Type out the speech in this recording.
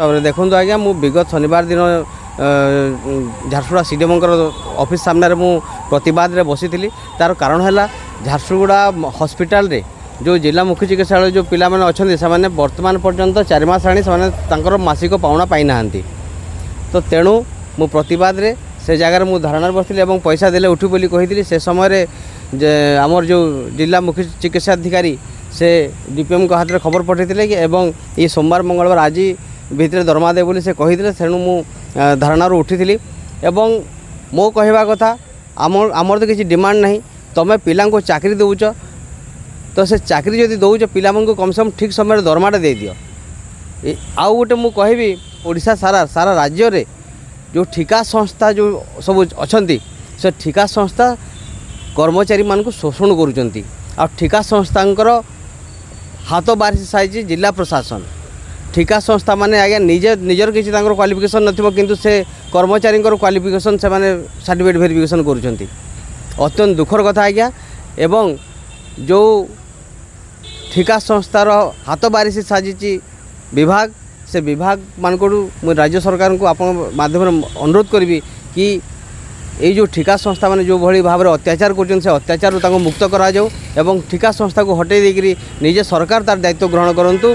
देखो आज्ञा मु विगत शनिवार दिन झारसुगुड़ा सीडीएमओ ऑफिस सामने मु प्रतिवाद रे बसी तार कारण है झारसुगुड़ा हॉस्पिटल रे जो जिला मुख्य चिकित्सालय जो पिला माने अच्छा से वर्तमान पर्यंत 4 मास आनी से मासिक पाउना पाई ना तो तेणु मु प्रतिवाद रे से जगार मु धारणा बसती और पैसा देले उठू बोली कही से समय आमर जो जिला मुख्य चिकित्सा अधिकारी से डीपीएम को हाथ में खबर पठे कि ये सोमवार मंगलवार आज भितर दरमा दे बोली से कही तेणु मु धारणा उठी एवं मो कहवा कथा आमर तो किसी डिमांड नहीं तुम पिला को चाकरी दौच तो से चाकरी जदि दौच पिला को कम से कम ठीक समय दरमाटा दे दियो। आउ गोटे मु कहबी ओडिशा सारा सारा राज्य रे जो ठिका संस्था जो सब अच्छा से ठिका संस्था कर्मचारी मान को शोषण करुँच आ ठिका संस्थांकर हाथ बारिश साइज जिला प्रशासन ठिका संस्था माने आज्ञा निजर किसी क्वालिफिकेशन नथिबो किंतु से कर्मचारी क्वालिफिकेशन से माने सर्टिफिकेट वेरिफिकेशन करुँच अत्यंत दुखर कथा आज्ञा एवं जो ठिका संस्थार हाथ बारिश साजिची विभाग से विभाग मान को राज्य सरकार को आपण माध्यम अनुरोध करी कि ये जो ठिका संस्था मैंने जो भली भाव में अत्याचार कर अत्याचार मुक्त करा जाऊ एवं ठिका संस्था को हटई देकरी निजे सरकार तार दायित्व ग्रहण करंतु।